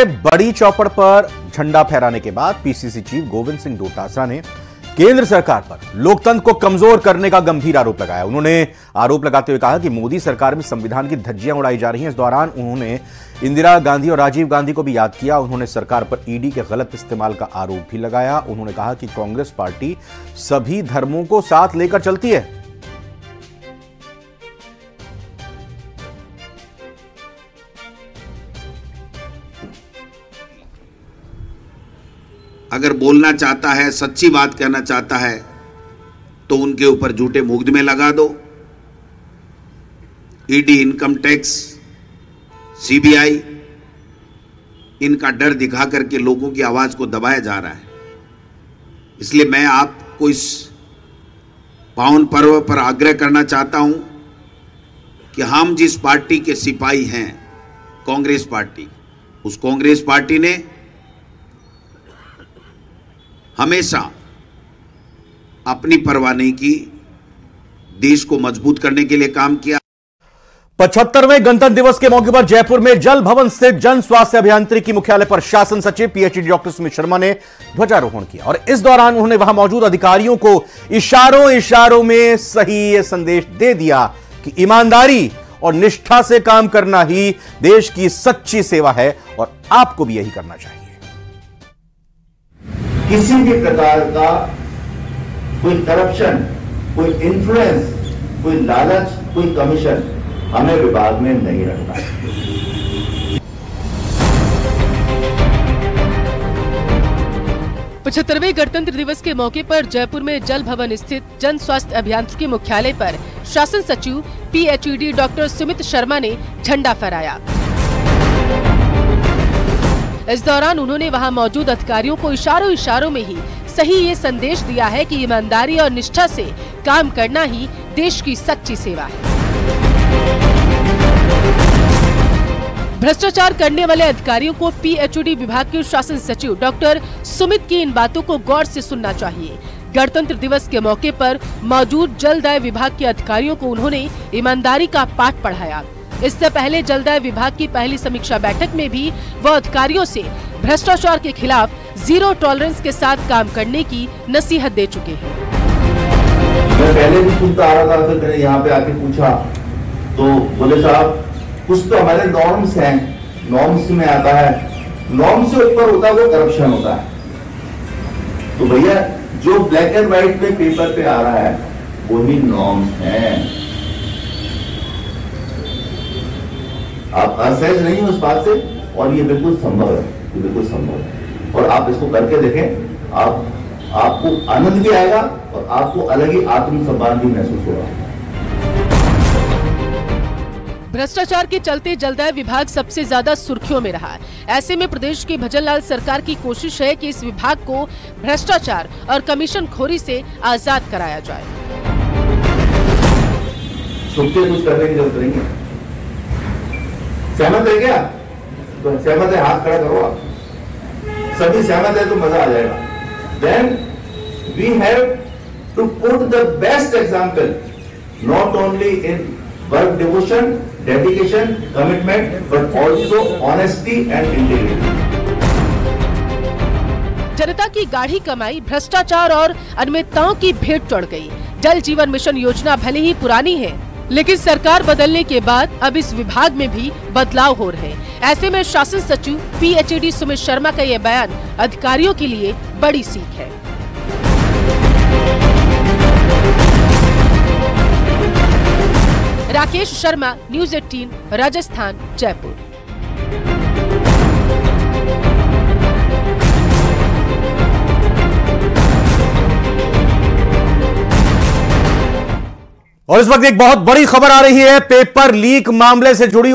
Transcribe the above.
के बड़ी चौपड़ पर झंडा फहराने के बाद पीसीसी चीफ गोविंद सिंह डोटासरा ने केंद्र सरकार पर लोकतंत्र को कमजोर करने का गंभीर आरोप लगाया। उन्होंने आरोप लगाते हुए कहा कि मोदी सरकार में संविधान की धज्जियां उड़ाई जा रही हैं। इस दौरान उन्होंने इंदिरा गांधी और राजीव गांधी को भी याद किया। उन्होंने सरकार पर ईडी के गलत इस्तेमाल का आरोप भी लगाया। उन्होंने कहा कि कांग्रेस पार्टी सभी धर्मों को साथ लेकर चलती है। अगर बोलना चाहता है, सच्ची बात कहना चाहता है, तो उनके ऊपर झूठे मुकदमे लगा दो। ईडी, इनकम टैक्स, सीबीआई, इनका डर दिखा करके लोगों की आवाज को दबाया जा रहा है। इसलिए मैं आपको इस पावन पर्व पर आग्रह करना चाहता हूं कि हम जिस पार्टी के सिपाही हैं, कांग्रेस पार्टी, उस कांग्रेस पार्टी ने हमेशा अपनी परवाह नहीं की, देश को मजबूत करने के लिए काम किया। 75वें गणतंत्र दिवस के मौके पर जयपुर में जल भवन स्थित जन स्वास्थ्य अभियांत्रिकी मुख्यालय पर शासन सचिव पीएचडी डॉक्टर सुमित शर्मा ने ध्वजारोहण किया और इस दौरान उन्होंने वहां मौजूद अधिकारियों को इशारों में सही ये संदेश दे दिया कि ईमानदारी और निष्ठा से काम करना ही देश की सच्ची सेवा है और आपको भी यही करना चाहिए। किसी भी प्रकार का कोई करप्शन, कोई इन्फ्लुएंस, कोई लालच, कोई कमीशन हमें विभाग में नहीं रखना। 75वें गणतंत्र दिवस के मौके पर जयपुर में जल भवन स्थित जन स्वास्थ्य अभियांत्रिकी मुख्यालय पर शासन सचिव पीएचडी डॉक्टर सुमित शर्मा ने झंडा फहराया। इस दौरान उन्होंने वहां मौजूद अधिकारियों को इशारों में ही सही ये संदेश दिया है कि ईमानदारी और निष्ठा से काम करना ही देश की सच्ची सेवा है। भ्रष्टाचार करने वाले अधिकारियों को पीएचडी विभाग के शासन सचिव डॉक्टर सुमित की इन बातों को गौर से सुनना चाहिए। गणतंत्र दिवस के मौके पर मौजूद जलदाय विभाग के अधिकारियों को उन्होंने ईमानदारी का पाठ पढ़ाया। इससे पहले जलदाय विभाग की पहली समीक्षा बैठक में भी वह अधिकारियों से भ्रष्टाचार के खिलाफ जीरो टॉलरेंस के साथ काम करने की नसीहत दे चुके हैं। मैं पहले भी सुनता आ रहा था, फिर मैंने यहाँ पे आके पूछा तो बोले साहब कुछ तो हमारे नॉर्म्स हैं, नॉर्म्स में आता है, नॉर्म्स से ऊपर होता है वो करप्शन होता है। तो भैया जो ब्लैक एंड व्हाइट में पेपर पे आ रहा है वही नॉर्म्स हैं। आप असहज नहीं हो उस बात से और ये बिल्कुल संभव है, ये बिल्कुल संभव है और आप इसको करके देखें, आपको आनंद भी आएगा और आपको अलग ही आत्मसम्मान भी महसूस होगा। भ्रष्टाचार के चलते जलदाय विभाग सबसे ज्यादा सुर्खियों में रहा। ऐसे में प्रदेश की भजनलाल सरकार की कोशिश है कि इस विभाग को भ्रष्टाचार और कमीशन खोरी से आजाद कराया जाए। छुप के कुछ करने की जरूरत नहीं है। सहमत है क्या? तो सहमत है, हाथ खड़ा करो। आप सभी सहमत है तो मजा आ जाएगा। Then we have to put the best example, not only in work devotion, dedication, commitment, but also honesty and integrity. जनता की गाढ़ी कमाई भ्रष्टाचार और अनियमितताओं की भेंट चढ़ गई। जल जीवन मिशन योजना भले ही पुरानी है, लेकिन सरकार बदलने के बाद अब इस विभाग में भी बदलाव हो रहे हैं। ऐसे में शासन सचिव पीएचडी सुमित शर्मा का यह बयान अधिकारियों के लिए बड़ी सीख है। राकेश शर्मा, न्यूज़ 18, राजस्थान, जयपुर। और इस वक्त एक बहुत बड़ी खबर आ रही है पेपर लीक मामले से जुड़ी।